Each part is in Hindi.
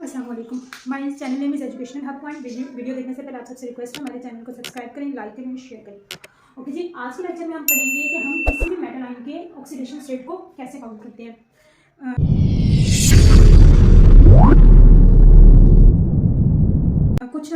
अस्सलाम वालेकुम। My channel name is educational hub point. Video देखने से पहले आप सबसे रिक्वेस्ट है हमारे चैनल को सब्सक्राइब करें, लाइक करें, शेयर करें। ओके जी, आज के लेक्चर में हम पढ़ेंगे कि हम किसी भी मेटल आयन के ऑक्सीडेशन स्टेट को कैसे काउंट करते हैं। कुछ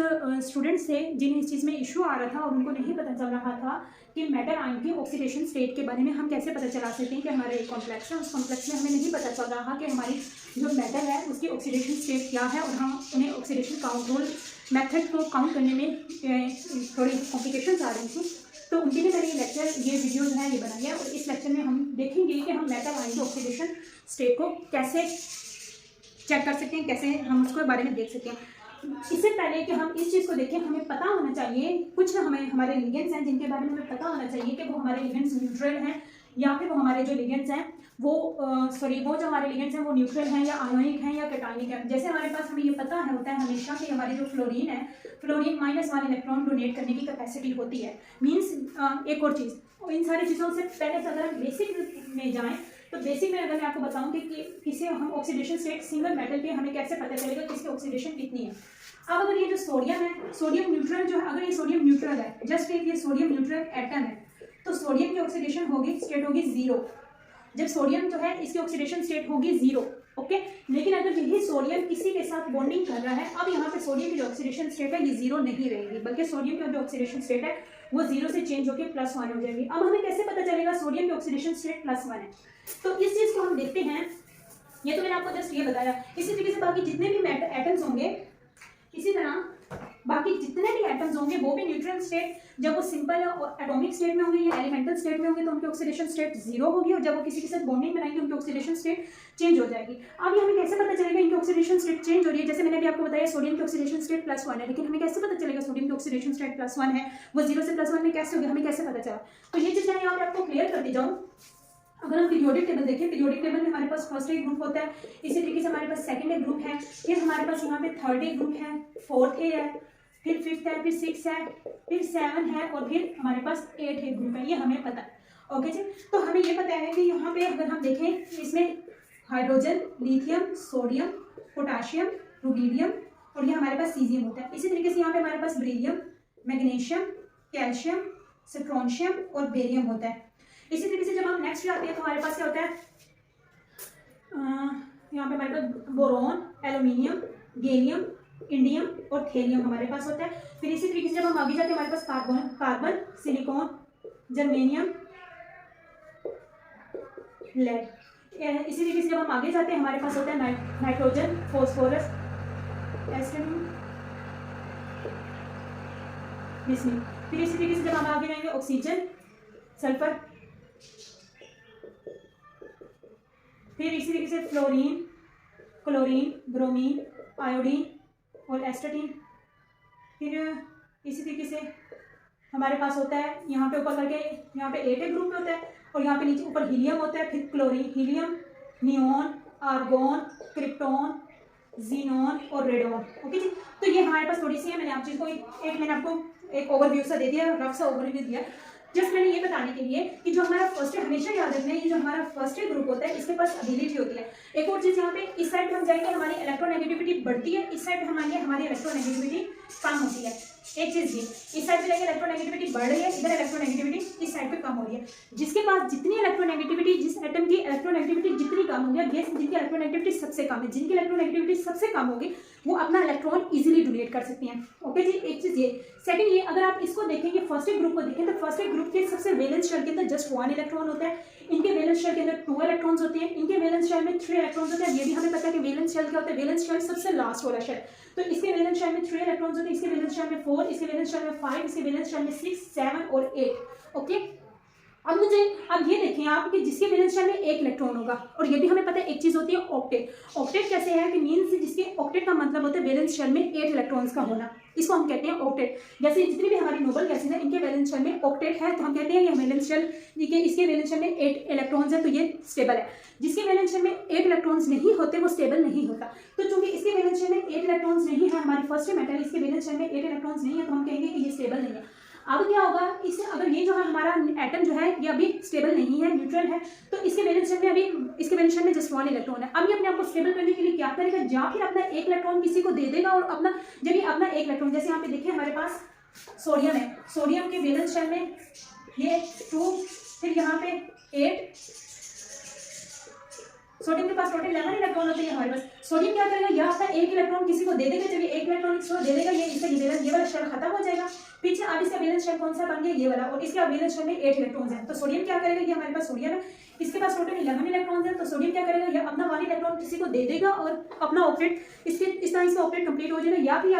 स्टूडेंट्स थे जिन्हें इस चीज़ में इशू आ रहा था और उनको नहीं पता चल रहा था कि मेटल आयन की ऑक्सीडेशन स्टेट के बारे में हम कैसे पता चला सकते हैं कि हमारा एक कॉम्प्लेक्स है, उस कॉम्प्लेक्स में हमें नहीं पता चल रहा कि हमारी जो मेटल है उसकी ऑक्सीडेशन स्टेट क्या है, और हम उन्हें ऑक्सीडेशन कंट्रोल मेथड को काउंट करने में थोड़ी कॉम्प्लिकेशंस आ रही थी। तो उनके लिए मैंने ये वीडियो जो है ये बनाई है, और इस लेक्चर में हम देखेंगे कि हम मेटल आयन की ऑक्सीडेशन स्टेट को कैसे चेक कर सकते हैं, कैसे हम उसके बारे में देख सकते हैं। इससे पहले कि हम इस चीज़ को देखें, हमें पता होना चाहिए कुछ हमें हमारे लिगेंड्स हैं जिनके बारे में हमें पता होना चाहिए कि वो हमारे लिगेंड्स न्यूट्रल हैं या फिर वो हमारे जो लिगेंड्स हैं वो वो जो हमारे लिगेंड्स हैं वो न्यूट्रल हैं या आयोनिक हैं या कैटायनिक हैं। जैसे हमारे पास हमें ये पता है होता है हमेशा कि हमारी जो फ्लोरीन है, फ्लोरीन -1 इलेक्ट्रॉन डोनेट करने की कैपेसिटी होती है। मीन्स एक और चीज़, इन सारी चीज़ों से पहले अगर हम बेसिक में जाएँ तो बेसिक में अगर मैं आपको बताऊं कि किसे हम ऑक्सीडेशन स्टेट सिंगल मेटल पे हमें कैसे पता चलेगा किसकी ऑक्सीडेशन कितनी है। अब अगर ये जो सोडियम है, सोडियम न्यूट्रल जो है, अगर ये सोडियम न्यूट्रल है, जस्ट एक ये सोडियम न्यूट्रल एटम है, तो सोडियम की ऑक्सीडेशन होगी स्टेट होगी 0। जब सोडियम जो है इसकी ऑक्सीडेशन स्टेट होगी 0। ओके, लेकिन अगर यही सोडियम किसी के साथ बॉन्डिंग कर रहा है, अब यहाँ पे सोडियम की जो ऑक्सीडेशन स्टेट है ये 0 नहीं रहेगी, बल्कि सोडियम की जो ऑक्सीडेशन स्टेट है वो 0 से चेंज होकर +1 हो जाएगी। अब हमें कैसे पता चलेगा सोडियम की ऑक्सीडेशन स्टेट +1 है? तो इस चीज़ को हम देखते हैं। ये तो मैंने आपको जस्ट ये बताया। इसी तरीके से बाकी जितने भी एटम्स होंगे, इसी तरह बाकी जितने भी एटम्स होंगे वो भी न्यूट्रल स्टेट, जब वो सिंपल एटॉमिक स्टेट में होंगे या एलिमेंटल स्टेट में होंगे तो उनकी ऑक्सीडेशन स्टेट 0 होगी, और जब वो किसी के साथ बॉन्डिंग बनाएंगे उनकी ऑक्सीडेशन स्टेट चेंज हो जाएगी। अब ये हमें कैसे पता चलेगा इनकी ऑक्सीडेशन स्टेट चेंज हो रही है? जैसे मैंने अभी आपको बताया सोडियम की ऑक्सीडेशन स्टेट +1 है, लेकिन हमें कैसे पता चलेगा सोडियम की ऑक्सीडेशन स्टेट +1 है? वो 0 से +1 में कैसे होगी, हमें कैसे पता चला? तो ये चीज़ मैं यहाँ पे आपको क्लियर करती जाऊँ। अगर हम पीरियोडिक टेबल देखें, पीरियोडिक टेबल में हमारे पास फर्स्ट ए ग्रुप होता है, इसी तरीके से हमारे पास सेकंड ए ग्रुप है, फिर हमारे पास यहाँ पे थर्ड ए ग्रुप है, फोर्थ ए है, फिर फिफ्थ है, फिर 6 है, फिर 7 है, और फिर हमारे पास 8 ए ग्रुप है। ये हमें पता है। ओके जी, तो हमें ये पता है कि यहाँ पे अगर हम देखें इसमें hydrogen, lithium, sodium, potassium, rubidium, और ये हमारे पास सीजियम होता है। इसी तरीके से यहाँ पे हमारे पास बेरिलियम, मैग्नीशियम, कैल्शियम, स्ट्रोंशियम और बेरियम होता है। इसी तरीके से जब हम नेक्स्ट जाते हैं तो हमारे पास क्या होता है, यहाँ पे हमारे पास बोरॉन, एल्यूमिनियम, गैलियम, इंडियम और थेलियम हमारे पास होता है। फिर इसी तरीके से जब हम आगे जाते हैं हमारे पास कार्बन, सिलिकॉन, जर्मेनियम, लेड। इसी तरीके से जब हम आगे जाते हैं हमारे पास होता है नाइट्रोजन, फॉस्फोरस, एस्टोनियम, लिस्नियम। फिर इसी तरीके से जब हम आगे जाएंगे ऑक्सीजन, सल्फर, फिर इसी तरीके से फ्लोरीन, क्लोरीन, ब्रोमीन, आयोडीन और एस्टाटीन। फिर इसी तरीके से हमारे पास होता है यहाँ पे ऊपर करके यहाँ पे 8 ग्रुप में होता है, और यहाँ पे नीचे ऊपर हीलियम होता है, फिर chlorine, helium, neon, argon, krypton, xenon और रेडॉन। ओके जी, तो ये हमारे पास थोड़ी सी है। मैंने आप चीज़ को मैंने आपको एक ओवरव्यू सा दे दिया, रफ सा ओवरव्यू दिया, जस्ट मैंने ये बताने के लिए कि जो हमारा फर्स्ट हमेशा याद रखना है, ये जो हमारा फर्स्ट ग्रुप होता है इसके पास एबिलिटी होती है। एक और चीज़ यहाँ पे इस साइड पे हम जाएंगे हमारी इलेक्ट्रोनेगेटिविटी बढ़ती है, इस साइड पे हम आएंगे हमारी इलेक्ट्रोनेगेटिविटी कम होती है। एक चीज़ ये, इस साइड पे जाएंगे इलेक्ट्रोनेगेटिविटी बढ़ रही है, इधर इलेक्ट्रोनेगेटिविटी इस साइड पे कम हो रही है। जिसके पास जितनी इलेक्ट्रोनेगेटिविटी, जिस एटम की इलेक्ट्रोनेगेटिविटी जितनी कम होगी, जिनकी इलेक्ट्रोनेगेटिविटी सबसे कम है, जिनकी इलेक्ट्रोनेगेटिविटी सबसे कम होगी वो अपना इलेक्ट्रॉन इजीली डोनेट कर सकती हैं। ओके जी, एक चीज़ ये। सेकंड ये, अगर आप इसको देखेंगे फर्स्ट ग्रुप को देखें तो फर्स्ट ग्रुप के सबसे वैलेंस शेल के अंदर जस्ट 1 इलेक्ट्रॉन होता है, इनके वैलेंस शेल के अंदर 2 इलेक्ट्रॉन्स होते हैं, इनके वैलेंस शेल में 3 इलेक्ट्रॉन्स होते हैं। ये भी हमें पता है कि वैलेंस शेल क्या होता है, वैलेंस शेल सबसे लास्ट वाला शेल, तो इसके वैलेंस शेल में 3 इलेक्ट्रॉन्स होते हैं, इसके वैलेंस शेल में 4, इसके वैलेंस शेल में 5, इसके वैलेंस शेल में 6, 7 और 8। ओके, अब ये देखें आप कि जिसके वैलेंस शेल में 1 इलेक्ट्रॉन होगा, और ये भी हमें पता है एक चीज़ होती है ऑक्टेट। ऑक्टेट कैसे है कि मीन्स जिसके ऑक्टेट का मतलब होता है वैलेंस शेल में 8 इलेक्ट्रॉन्स का होना, इसको हम कहते हैं ऑक्टेट। जैसे जितनी भी हमारी नोबल गैसेज है इनके वैलेंस शेल में ऑक्टेट है, तो हम कहते हैं ये वैलेंस शेल इसके वैलेंस शेल में 8 इलेक्ट्रॉन्स है, तो ये स्टेबल है। जिसके वैलेंस शेल में 8 इलेक्ट्रॉन्स नहीं होते वो स्टेबल नहीं होता। तो चूंकि इसके वैलेंस शेल में 8 इलेक्ट्रॉन्स नहीं है, हमारी फर्स्ट मेटल इसके वैलेंस शेल में 8 इलेक्ट्रॉन्स नहीं है, तो हम कहेंगे कि ये स्टेबल नहीं है। अब क्या होगा, इससे अगर ये जो है हमारा एटम जो है ये अभी स्टेबल नहीं है, न्यूट्रल है, तो इसके वैलेंस शेल में अभी इसके वैलेंस शेल में जस्ट 1 इलेक्ट्रॉन है। अब ये अपने आप को स्टेबल करने के लिए क्या करेगा, या फिर अपना एक इलेक्ट्रॉन किसी को दे देगा, और अपना जब ये अपना एक इलेक्ट्रॉन, जैसे यहाँ पे देखिए हमारे पास सोडियम है, सोडियम के वैलेंस शेल में ये 2, फिर यहाँ पे 8, सोडियम के पास टोटल 11 इलेक्ट्रॉन होते हैं हमारे पास। सोडियम क्या करेगा, यह अपना एक इलेक्ट्रॉन किसी को दे देगा, जब ये एक इलेक्ट्रॉन इसको दे देगा, ये इसका ये वाला शेल खत्म हो जाएगा, पीछे अब इसका वैलेंस शेल कौन सा बन गया, ये वाला, और इसका वैलेंस शेल में 8 इलेक्ट्रॉन्स हैं। तो सोडियम क्या करेगा, ये हमारे पास सोडियम है, इसके पास टोटल 11 इलेक्ट्रॉन्स हैं, तो सोडियम क्या करेगा, ये अपना 1 इलेक्ट्रॉन किसी को दे देगा और अपना ऑक्टेट इसके इस तरह से ऑक्टेट कंप्लीट हो जाएगा, या फिर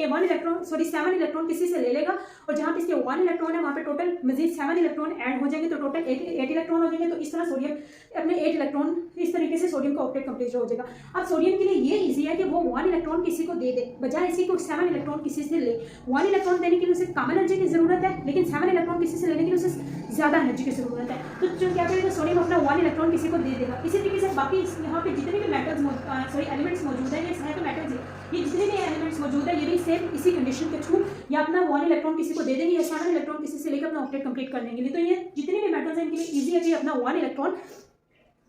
1 इलेक्ट्रॉन 7 इलेक्ट्रॉन किसी से ले लेगा, और जहां पे इसके 1 इलेक्ट्रॉन है वहां पे टोटल मजीद 7 इलेक्ट्रॉन ऐड हो जाएंगे, तो टोटल 8 इलेक्ट्रॉन हो जाएंगे। तो इस तरह सोडियम अपने 8 इलेक्ट्रॉन, इस तरीके से सोडियम का ऑक्टेट कंप्लीट हो जाएगा। अब सोडियम के लिए ये इजी है कि वो 1 इलेक्ट्रॉन किसी को दे दे, बजाय इसकी को 7 इलेक्ट्रॉन किसी से ले। 1 इलेक्ट्रॉन देने के लिए उसे कम एनर्जी की जरूरत है, लेकिन 7 इलेक्ट्रॉन किसी से लेने के लिए उसे ज्यादा एनर्जी की जरूरत है। तो जो क्या करेगा, सोडियम अपना 1 इलेक्ट्रॉन किसी को दे देगा। इसी तरीके से बाकी यहाँ पे जितने भी मेटल्स एलिमेंट्स मौजूद है, ये तो मेटल्स है, ये जितने भी एलिमेंट्स मौजूद है, ये भी सेम इसी कंडीशन के थ्रू या अपना 1 इलेक्ट्रॉन किसी को दे देंगे, या 7 इलेक्ट्रॉन किसी से लेकर अपना ऑक्टेट कंप्लीट करने के लिए। तो ये जितने भी मेटल्स हैं इनके लिए इजी है कि अपना 1 इलेक्ट्रॉन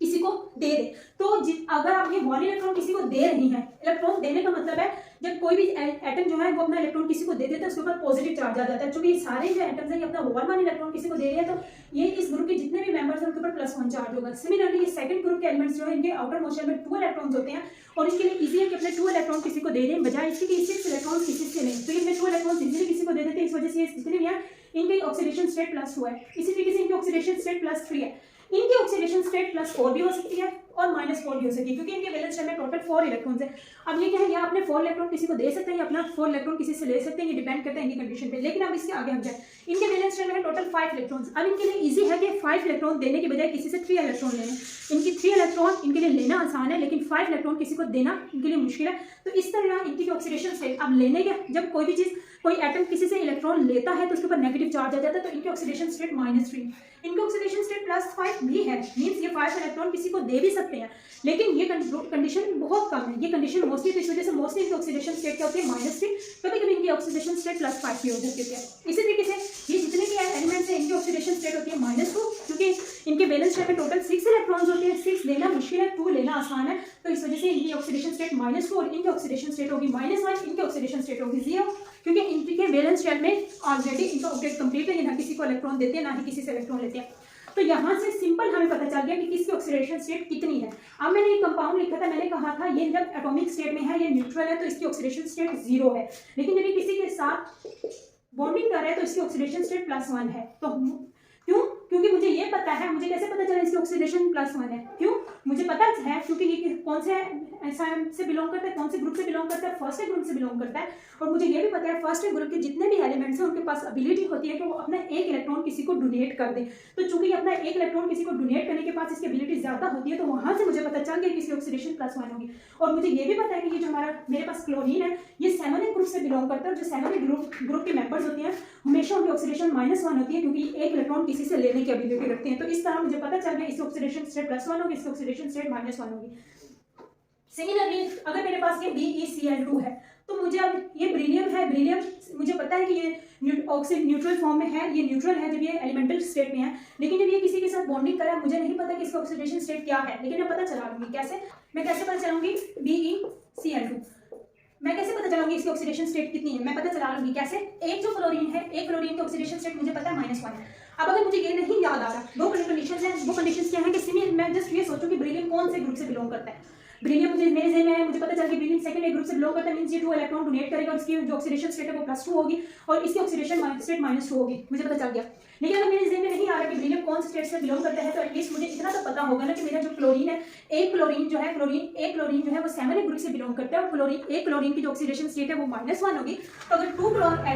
किसी को दे दे। तो अगर आप ये 1 इलेक्ट्रॉन किसी को दे रही हैं, इलेक्ट्रॉन देने का मतलब है जब कोई भी एटम जो है वो अपना इलेक्ट्रॉन किसी को दे देता है, उसके ऊपर पॉजिटिव चार्ज आ जाता है। क्योंकि ये सारे जो एटम्स हैं ये अपना 1 इलेक्ट्रॉन किसी को दे रहे हैं, तो ये इस ग्रुप के जितने भी मेंबर्स हैं उनके ऊपर +1 चार्ज होगा। सिमिलरली ये सेकंड ग्रुप के एलिमेंट्स जो है इनके आउटर मोशन में 2 इलेक्ट्रॉन्स होते हैं, और इसके लिए इजी है कि अपने 2 इलेक्ट्रॉन किसी को दे दें, बजाय इसके कि 6 इलेक्ट्रॉन किसी से लें। तो ये अपने 2 इलेक्ट्रॉन इजीली किसी को दे देते हैं, इस वजह से ये जितने भी हैं इनके ऑक्सीडेशन स्टेट +2 है। इसी तरीके से इनके ऑक्सीडेशन स्टेट +3 है। इनकी ऑक्सीडेशन स्टेट +4 भी हो सकती है और -4 भी हो सकती है, क्योंकि इनके वैलेंस शेल में टोटल 4 इलेक्ट्रॉन्स है। अब ये क्या है, या अपने 4 इलेक्ट्रॉन किसी को दे सकते हैं या अपना 4 इलेक्ट्रॉन किसी से ले सकते हैं, ये डिपेंड करता है इनकी कंडीशन पे। लेकिन अब इसके आगे हम जाए, इनके वैलेंस शेल में है टोटल 5 इलेक्ट्रॉन्स। अब इनके लिए इजी है कि 5 इलेक्ट्रॉन देने के बजाय किसी से 3 इलेक्ट्रॉन लेने। इनकी 3 इलेक्ट्रॉन इनके लिए लेना आसान है, लेकिन 5 इलेक्ट्रॉन किसी को देना इनके लिए मुश्किल है। तो इस तरह इनकी ऑक्सीडेशन स्टेट अब लेने के, जब कोई भी चीज़ कोई एटम किसी से इलेक्ट्रॉन लेता है तो उसके ऊपर नेगेटिव चार्ज आ जाता है, तो इनकी ऑक्सीडेशन स्टेट -3। इनकी ऑक्सीडेशन स्टेट +5 भी है, मींस ये 5 इलेक्ट्रॉन किसी को दे भी सकते हैं, लेकिन ये कंडीशन बहुत कम है। ये कंडीशन मोस्टली, तो इस वजह से मोस्टली इनकी ऑक्सीडेशन स्टेट क्या होती है, -3। कभी कभी इनकी ऑक्सीडेशन स्टेट +5 भी हो जाती है। इसी तरीके से ये जितने भी एलिमेंट्स हैं इनकी ऑक्सीडेशन स्टेट होती है -2, क्योंकि इनके वैलेंस शेल में टोटल 6 इलेक्ट्रॉन्स होते हैं। 6 लेना मुश्किल है, 2 लेना आसान है, तो इस वजह से इनकी ऑक्सीडेशन स्टेट -2 और इनकी ऑक्सीडेशन स्टेट होगी -1, इनकी ऑक्सीडेशन स्टेट होगी 0, क्योंकि इनके वैलेंस शेल में ऑलरेडी इनका ऑक्टेट कंप्लीट है, ना किसी को इलेक्ट्रॉन देते हैं ना ही किसी से इलेक्ट्रॉन लेते हैं। तो यहाँ से सिंपल हमें पता चल गया कि किसकी ऑक्सीडेशन स्टेट कितनी है। अब मैंने एक कंपाउंड लिखा था, मैंने कहा था ये जब एटॉमिक स्टेट में है, ये न्यूट्रल है, तो इसकी ऑक्सीडेशन स्टेट 0 है। लेकिन जब ये किसी के साथ बॉन्डिंग कर रहा है तो इसकी ऑक्सीडेशन स्टेट +1 है। तो क्यों? क्योंकि मुझे ये पता है, मुझे कैसे पता चला इसकी ऑक्सीडेशन +1 है? क्यों मुझे पता है? क्योंकि ये कौन से से बिलोंग करता है, कौन से ग्रुप से बिलोंग करता है, फर्स्ट ग्रुप से बिलोंग करता है। और मुझे ये भी पता है फर्स्ट ग्रुप के जितने भी एलिमेंट्स हैं उनके पास एबिलिटी होती है कि वो अपना एक इलेक्ट्रॉन किसी को डोनेट कर दे। तो चूंकि अपना एक इलेक्ट्रॉन किसी को डोनेट करने के पास इसकी एबिलिटी ज्यादा होती है, तो वहां से मुझे पता चल गया कि इसकी ऑक्सीडेशन +1 होगी। और मुझे ये भी पता है कि ये जो हमारा मेरे पास क्लोरीन है, ये 7 ग्रुप से बिलोंग करता है, और जो 7 ग्रुप के मेंबर्स होते हैं हमेशा उनकी ऑक्सीडेशन -1 होती है, क्योंकि एक इलेक्ट्रॉन किसी से लेने की एबिलिटी रखते हैं। तो इस तरह मुझे पता चल गया इसकी ऑक्सीडेशन स्टेट +1 होगी, इसकी ऑक्सीडेशन स्टेट -1 होगी। सिमिलरली अगर मेरे पास ये BeCl2 है, तो मुझे अब ये बेरिलियम है, बेरिलियम मुझे पता है कि ये न्यूट्रल फॉर्म में है, ये न्यूट्रल है जब ये एलिमेंटल स्टेट में है। लेकिन जब ये किसी के साथ बॉन्डिंग करे, मुझे नहीं पता कि इसका ऑक्सीडेशन स्टेट क्या है, लेकिन मैं पता चला लूंगी। कैसे? मैं कैसे पता चलाऊंगी? BeCl2 मैं कैसे पता चलाऊंगी इसकी ऑक्सीडेशन स्टेट कितनी है? मैं पता चला लूंगी कैसे? एक जो क्लोरीन है, एक क्लोरीन की ऑक्सीडेशन स्टेट मुझे पता है -1 है। अब अगर मुझे ये नहीं याद आ रहा, दो कंडीशंस हैं, वो कंडीशंस क्या है कि सिमिलर, मैं जस्ट ये सोचूं कि बेरिलियम कौन से ग्रुप से बिलोंग करता है। बेरिलियम मुझे मेरे ज़हन में है, मुझे पता चल गया बेरिलियम सेकंड ग्रुप से बिलोंग करता है, मींस ये 2 इलेक्ट्रॉन डोनेट करेगा, और इसकी जो ऑक्सीडेशन स्टेट है वो +2 होगी, और इसकी ऑक्सीडेशन स्टेट -2 होगी, मुझे पता चल गया। लेकिन अगर मेरे ज़हन में नहीं आ रहा कि बेरिलियम कौन से स्टेट से बिलोंग करता है, तो एटलीस्ट मुझे इतना तो पता होगा ना कि मेरा जो क्लोरीन है, एक क्लोरीन जो है वो 7 ग्रुप से बिलोंग करता है, और एक क्लोरीन की जो ऑक्सीडेशन स्टेट है वो -1 होगी। तो अगर 2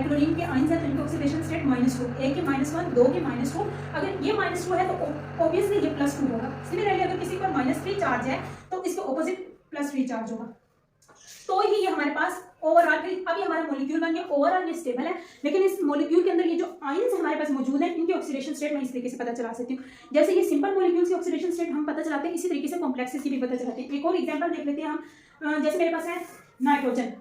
क्लोरीन के आयंस हैं तो इनकी ऑक्सीडेशन स्टेट -2, एक की -1, 2 की -2। अगर ये -2 है तो ऑब्वियसली ये +2 होगा। सिमिलरली अगर किसी पर -3 चार्ज है तो इसके ऑपोजिट +3 चार्ज होगा। तो ही ये हमारे पास ओवरऑल, अभी हमारा मॉलिक्यूल बन गया, ओवरऑल ये स्टेबल है, लेकिन इस मॉलिक्यूल के अंदर ये जो आयंस हमारे पास मौजूद हैं इनकी ऑक्सीडेशन स्टेट मैं इस तरीके से पता चला सकती हूँ। जैसे ये सिंपल मॉलिक्यूल्स की ऑक्सीडेशन स्टेट हम पता चलाते हैं, इसी तरीके से कॉम्प्लेक्सेस की भी पता चलाते हैं। एक और एग्जांपल देख लेते हैं हम। जैसे मेरे पास है नाइट्रोजन,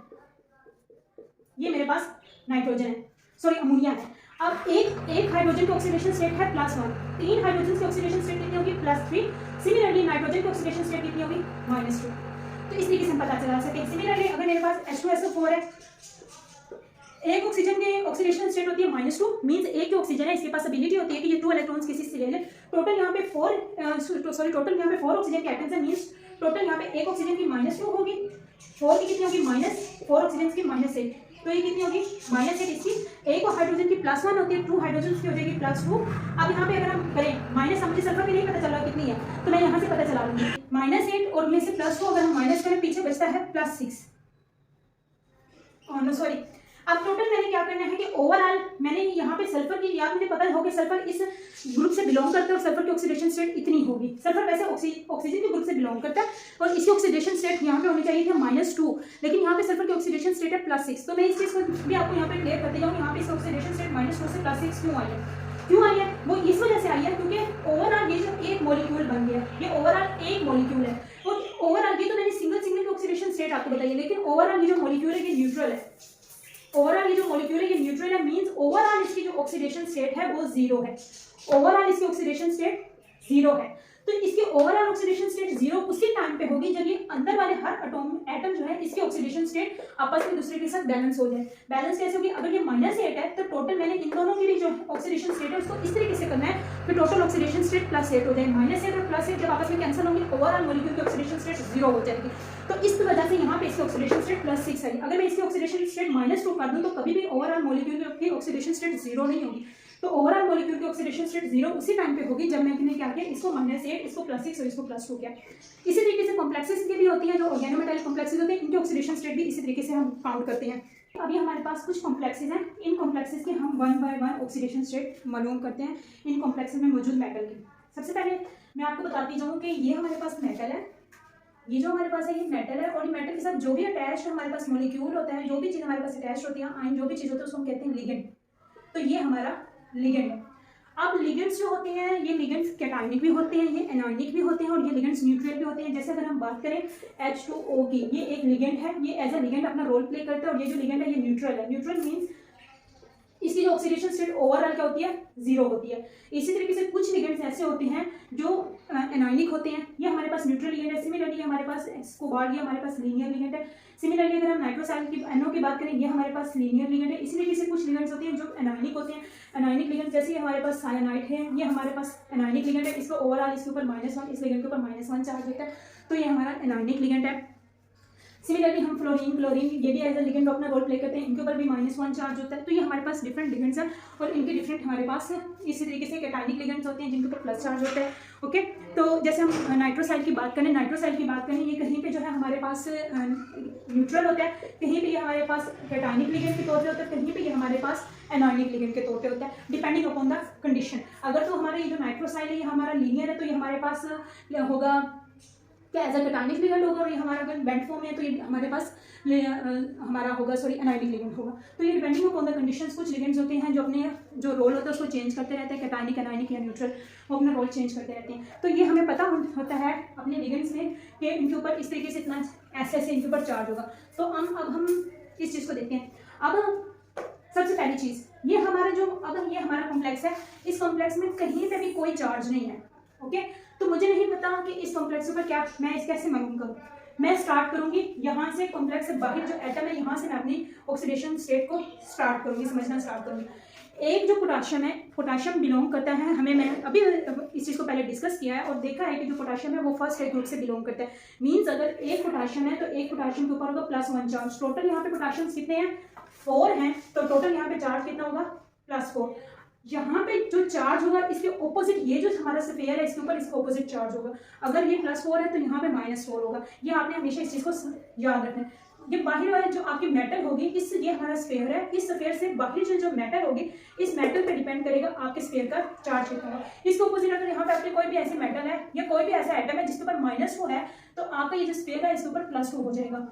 ये मेरे पास नाइट्रोजन है, सॉरी अमोनिया है। अब एक हाइड्रोजन की ऑक्सीडेशन स्टेट है +1, 3 हाइड्रोजन की ऑक्सीडेशन स्टेट कितनी होगी +3, सिमिलरली नाइट्रोजन की ऑक्सीडेशन स्टेट कितनी होगी -2। तो इस तरीके से हम पता चला सकते हैं। सिमिलरली अगर मेरे पास H2SO4 है, एक ऑक्सीजन की ऑक्सीडेशन स्टेट होती है -2, मींस एक जो ऑक्सीजन है इसके पास एबिलिटी होती है कि ये 2 इलेक्ट्रॉन्स किसी से ले ले। टोटल यहाँ पे 4 ऑक्सीजन के एटम्स हैं, मींस टोटल यहाँ पे एक ऑक्सीजन की -2 होगी, 4 की कितनी होगी -4 ऑक्सीजन की -8, तो ये कितनी होगी -8 इसकी। एक हाइड्रोजन की +1 होती है, 2 हाइड्रोजन की हो जाएगी +2। अब यहाँ पे अगर हम करें माइनस, मुझे सल्फर भी नहीं पता चल रहा कितनी है, तो मैं यहाँ से पता चला लूंगी -8 और में से +2 अगर हम माइनस करें पीछे बचता है +6। नो सॉरी, अब टोटल मैंने क्या करना है कि ओवरऑल मैंने यहाँ पे सल्फर की याद मुझे पता होगा सल्फर इस ग्रुप से बिलोंग करता है और सल्फर की ऑक्सीडेशन स्टेट इतनी होगी। सल्फर वैसे ऑक्सीजन के ग्रुप से बिलोंग करता है और इसकी ऑक्सीडेशन स्टेट यहाँ पे होनी चाहिए थी -2, लेकिन यहाँ पे सल्फर की ऑक्सीडेशन स्टेट है +6। तो मैं इस चीज़ को भी आपको यहाँ पे क्लियर करते जाऊँ, यहाँ पे इसकी ऑक्सीडेशन स्टेट -2 से +6 क्यों आई है, वो इस वजह से आई है क्योंकि ओवरऑल ये जो एक मॉलिक्यूल बन गया, ये ओवरऑल एक मॉलिक्यूल है। और ओवरऑल ये तो मैंने सिंगल की ऑक्सीडेशन स्टेट आपको बताई, लेकिन ओवरऑल ये जो मॉलिक्यूल है ये न्यूट्रल है। ओवरऑल ये जो मॉलिक्यूल है ये न्यूट्रल है, मींस ओवरऑल इसकी जो ऑक्सीडेशन स्टेट है वो 0 है। ओवरऑल इसकी ऑक्सीडेशन स्टेट 0 है, तो इसकी ओवरऑल ऑक्सीडेशन स्टेट 0 उसी टाइम पे होगी जब ये अंदर वाले हर एटम जो है इसकी ऑक्सीडेशन स्टेट आपस में दूसरे के साथ बैलेंस हो जाए। बैलेंस कैसे होगी, अगर ये -8 है तो टोटल मैंने इन दोनों की भी जो ऑक्सीडेशन स्टेट है उसको इस तरीके से करना है कि टोटल ऑक्सीडेशन स्टेट +8 हो जाए। -8 और +8 जब आपस में कैंसिल होंगे ओवरऑल मॉलिक्यूल की ऑक्सीडेशन स्टेट 0 हो जाएगी। तो इस वजह से यहाँ पे इसकी ऑक्सीडेशन स्टेट +6 आई। अगर मैं इसकी ऑक्सीडेशन स्टेट -2 कर दूं तो कभी भी ओवरऑल मॉलिक्यूल की ऑक्सीडेशन स्टेट 0 नहीं होगी। तो ओवरऑल मॉलिक्यूल की ऑक्सीडेशन स्टेट 0 उसी टाइम पे होगी जब मैंने क्या किया, इसको -8, इसको +6 और इसको +2 किया। इसी तरीके से कॉम्प्लेक्सेस की भी होती है, जो ऑर्गेनोमेटालिक कॉम्प्लेक्सेस होते हैं इनकी ऑक्सीडेशन स्टेट भी इसी तरीके से हम काउंट करते हैं। अभी हमारे पास कुछ कॉम्प्लेक्सेस हैं, इन कॉम्प्लेक्सेस के हम 1 बाय 1 ऑक्सीडेशन स्टेट मालूम करते हैं इन कॉम्प्लेक्सेस में मौजूद मेटल की। सबसे पहले मैं आपको बताती जाऊँ कि ये हमारे पास मेटल है, ये जो हमारे पास है ये मेटल है, और मेटल के साथ जो भी अटैच हमारे पास मॉलिक्यूल होता है, जो भी चीज़ हमारे पास अटैच होती है, आयन जो भी चीज़ होती है उसको हम कहते हैं लिगेंड। तो ये हमारा लिगेंड है। अब लिगेंड्स जो होते हैं ये लिगेंड्स कैटायनिक भी होते हैं, ये एनायनिक भी होते हैं और ये लिगेंड्स न्यूट्रल भी होते हैं। जैसे अगर हम बात करें H2O की, ये एक लिगेंड है, ये एज ए लिगेंड अपना रोल प्ले करता है, और ये जो लिगेंड है ये न्यूट्रल है। न्यूट्रल मीन्स इसकी जो ऑक्सीडेशन स्टेट ओवरऑल क्या होती है 0 होती है। इसी तरीके से कुछ लिगेंड्स ऐसे होते हैं जो एनायनिक होते हैं, ये हमारे पास न्यूट्रल लिगेंड है। सिमिलरली हमारे पास स्कोबार्ड, ये हमारे पास लीनियर लिगेंड है। सिमिलरली अगर हम नाइट्रोसाइल की NO की बात करें, ये हमारे पास लीनियर लिगेंड है। इसी तरीके से कुछ लिगेंड्स होते हैं जो एनायनिक होते हैं। एनायनिक लिगेंड जैसे हमारे पास साइनाइड है, ये हमारे पास एनायनिक लिगेंड है, इसका ओवरऑल इसके ऊपर -1, इस लिगेंड के ऊपर -1 चार्ज होता है, तो ये हमारा एनायनिक लिगेंड है। सिमिलरली हम फ्लोरीन, क्लोरीन ये भी एज ए लिगेंड अपना रोल प्ले करते हैं, इनके ऊपर भी -1 चार्ज होता है। तो ये हमारे पास डिफरेंट लिगेंड्स हैं और इनके डिफरेंट हमारे पास इसी तरीके से कैटायनिक लिगेंड्स होते हैं जिनके ऊपर प्लस चार्ज होता है। ओके, तो जैसे हम नाइट्रोसाइल की बात करें, ये कहीं पे जो है हमारे पास न्यूट्रल होता है, कहीं पे ये हमारे पास कैटायनिक लिगेंड के तौर पे होता है, कहीं पे ये हमारे पास एनायनिक लिगेंड के तौर पे होता है, डिपेंडिंग अपॉन द कंडीशन। अगर तो हमारा ये जो नाइट्रोसाइल है ये हमारा लीनियर है तो ये हमारे पास होगा क्या एज अ कैटायनिक लिगेंड होगा, और ये हमारा अगर बेंड फॉर्म है तो ये हमारे पास हमारा होगा एनायनिक लिगेंड होगा। तो ये डिपेंडिंग अपॉन द कंडीशंस कुछ लिगेंड्स होते हैं जो अपने जो रोल होता है उसको चेंज करते रहते हैं, कैटायनिक, एनायनिक या न्यूट्रल, वो अपना रोल चेंज करते रहते हैं। तो ये हमें पता होता है अपने लिगेंड्स में कि इनके ऊपर इस तरीके से इतना ऐसे इनके ऊपर चार्ज होगा। तो अब हम इस चीज़ को देखते हैं। अब सबसे पहली चीज़ ये हमारा जो अगर ये हमारा कॉम्प्लेक्स है, इस कॉम्प्लेक्स में कहीं पे भी कोई चार्ज नहीं है। ओके, तो मुझे नहीं पता कि इस कॉम्प्लेक्स पर क्या मैं इस कैसे मालूम करूँ। मैं स्टार्ट करूंगी यहाँ से, कॉम्प्लेक्स से बाहर जो एटम है यहाँ से मैं अपनी ऑक्सीडेशन स्टेट को स्टार्ट करूंगी, समझना स्टार्ट करूंगी। एक जो पोटाशियम है, पोटाशियम बिलोंग करता है हमें, मैं अभी इस चीज़ को पहले डिस्कस किया है और देखा है कि जो पोटाशियम है वो फर्स्ट ग्रुप से बिलोंग करता है। मीन्स अगर एक पोटाशियम है तो एक पोटाशियम के ऊपर होगा +1 चार्ज। टोटल यहाँ पे पोटाशियम कितने हैं 4 हैं, तो टोटल यहाँ पे चार्ज कितना होगा +4। यहाँ पे जो चार्ज होगा इसके ऑपोजिट, ये जो हमारा स्फीयर है इसके ऊपर इसका ऑपोजिट चार्ज होगा। अगर ये +4 है तो यहाँ पे -4 होगा। ये आपने हमेशा इस चीज़ को याद रखना है। ये बाहर वाले जो आपकी मेटल होगी, इस ये हमारा स्फीयर है, इस स्फीयर से बाहरी जो मेटल होगी इस मेटल पे डिपेंड करेगा आपके स्फीयर का चार्ज कितना होगा। इसके ऑपोजिट अगर यहाँ पे आपके कोई भी ऐसे मेटल है या कोई भी ऐसा एटम है जिसके ऊपर -4 है तो आपका ये जो स्फीयर है इसके ऊपर +2 हो जाएगा।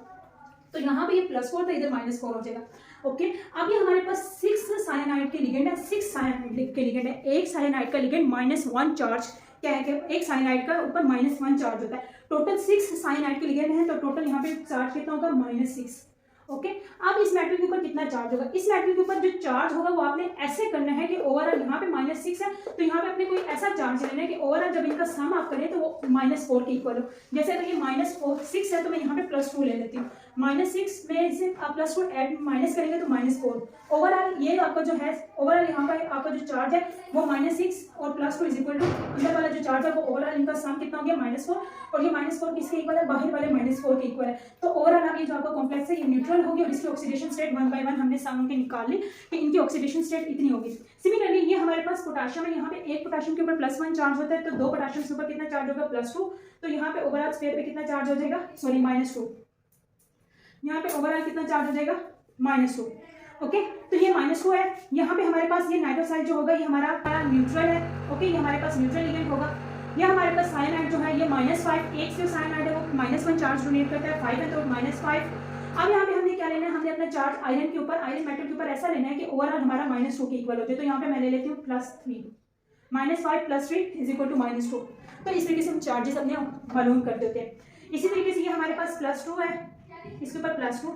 तो यहाँ पे ये +4 तो इधर -4 हो जाएगा। ओके, अब ये हमारे पास 6 साइनाइड के लिगेंड है, 6 साइनाइड के लिगेंड है। एक साइनाइड का लिगेंड -1 चार्ज क्या है कि एक साइनाइड का ऊपर -1 चार्ज होता है। टोटल 6 साइनाइड के लिगेंड है तो टोटल यहाँ पे चार्ज कितना होगा -6। ओके। अब इस मेटल के ऊपर कितना चार्ज होगा, इस मेटल के ऊपर जो चार्ज होगा वो आपने ऐसे करना है कि ओवरऑल यहाँ पे -6 है तो यहाँ पे अपने कोई ऐसा चार्ज लेना है कि ओवरऑल जब इनका सम आप करें तो वो -4 के इक्वल हो। जैसे अगर ये -6 है तो मैं यहाँ पे +2 ले लेती हूँ, -6 में इसे आप +2 ऐड माइनस करेंगे तो -4। ओवरऑल ये आपका जो है ओवरऑल यहाँ पर आपका जो चार्ज है वो -6 और +2 इज इक्वल टू अंदर वाला जो चार्ज है वो ओवरऑल इनका सम कितना हो गया -4, और ये -4 किसके इक्वल है, बाहर वाले -4 के इक्वल है। तो ओवरऑल आप ये जो आपका कॉम्प्लेक्स है ये न्यूट्रल होगी और इसकी ऑक्सीडेशन स्टेट 1 बाय 1 हमने सामने के निकाल ली कि इनकी ऑक्सीडेशन स्टेट इतनी होगी। सिमिलरली ये हमारे पास पोटेशियम है, यहाँ पे एक पोटेशियम के ऊपर +1 चार्ज होता है तो दो पोटेशियम के ऊपर कितना चार्ज होगा +2, तो यहाँ पे ओवरऑल स्फीयर पे कितना चार्ज हो जाएगा, सॉरी -2, यहाँ पे ओवरऑल कितना चार्ज हो जाएगा -2। ओके, तो ये -2 है। यहाँ पे हमारे पास ये नाइट्रोसाइड जो होगा ये हमारा न्यूट्रल है। ओके, ये हमारे पास न्यूट्रल एलिमेंट होगा। ये हमारे पास साइनाइड जो है ये -5, एक से साइनाइड है वो -1 चार्ज डोनेट करता है, 5 है तो -5। अब यहाँ पे हमने क्या लेना है, हमने अपना चार्ज आयरन के ऊपर, आयरन मेटल के ऊपर ऐसा लेना है कि ओवरऑल हमारा -2 के इक्वल हो जाए। तो यहाँ पे मैं ले लेती हूँ +3, -5 + 3 इज इक्वल टू -2। तो इस तरीके से हम चार्जेस अपने मालूम कर देते हैं। इसी तरीके से ये हमारे पास +2 है, इसके ऊपर +2,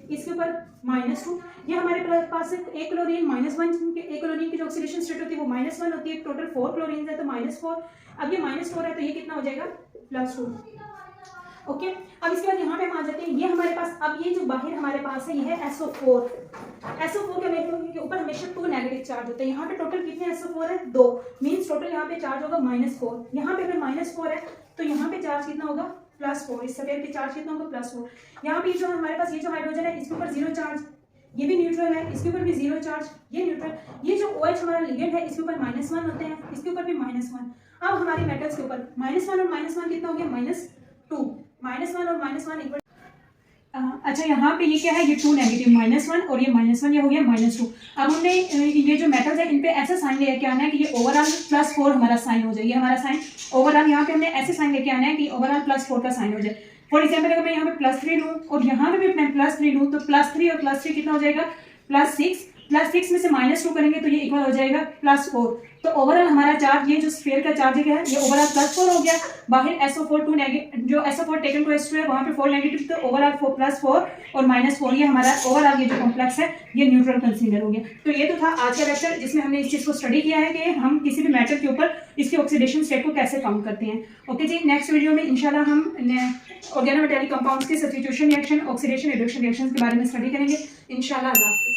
इसके ऊपर -2। ये हमारे पास एक क्लोरीन -1, एक क्लोरीन की जो ऑक्सीडेशन स्टेट होती है वो -1 होती है, टोटल 4 क्लोरीन है तो -4। अब ये -4 है तो ये कितना हो जाएगा, +2। ओके, अब इसके बाद यहाँ पे हम आ जाते हैं, ये हमारे पास अब ये जो बाहर हमारे पास है ये है SO4। SO4 के ऊपर हमेशा 2 नेगेटिव चार्ज होते हैं। यहाँ पे टोटल कितने SO4 है, 2, मीन्स टोटल यहाँ पे चार्ज होगा -4। यहाँ पे अगर -4 है तो यहाँ पे चार्ज कितना होगा, +4। इस सफेद पे चार्ज कितना होगा, +4। यहाँ पे जो हमारे पास ये जो हाइड्रोजन है इसके ऊपर 0 चार्ज, ये भी न्यूट्रल है, इसके ऊपर भी 0 चार्ज, ये न्यूट्रल। ये जो OH हमारा लिगेंड है इसके ऊपर -1 होते हैं, इसके ऊपर भी -1। अब हमारे मेटल्स के ऊपर -1 और -1 कितना हो गया, -2। -1 और -1 इक्वल, अच्छा यहाँ पे ये क्या है, ये 2 नेगेटिव, -1 और ये -1, ये हो गया -2। अब हमने ये जो मेटल्स है इन पे ऐसा साइन लेके आना है कि ये ओवरऑल +4 हमारा साइन हो जाए। ये हमारा साइन ओवरऑल यहाँ पे हमने ऐसे साइन लेके आना है कि ओवरऑल +4 का साइन हो जाए। फॉर एग्जाम्पल अगर मैं यहाँ पे +3 लूँ और यहाँ पे भी मैं +3 लूँ तो +3 और +3 कितना हो जाएगा, +6। +6 में से -2 करेंगे तो ये इक्वल हो जाएगा +4। तो ओवरऑल हमारा चार्ज, ये जो स्फीयर का चार्ज है ये ओवरऑल +4 हो गया। बाहर SO4 2 नेगेटिव, जो SO4 टेकन टू S2 है वहाँ पे 4 नेगेटिव, तो ओवरऑल +4 और -4 ये हमारा ओवरऑल ये जो कॉम्प्लेक्स है ये न्यूट्रल कंसीडर हो गया। तो ये तो था आज का लेक्चर जिसमें हमने इस चीज़ को स्टडी किया है कि हम किसी भी मेटल के ऊपर इसकी ऑक्सीडेशन स्टेट को कैसे कम करते हैं। ओके जी, नेक्स्ट वीडियो में इंशाल्लाह हम ऑर्गेनोमेटेलिक कंपाउंड्स के substitution reaction, oxidation, reduction reactions के बारे में स्टडी करेंगे इंशाल्लाह।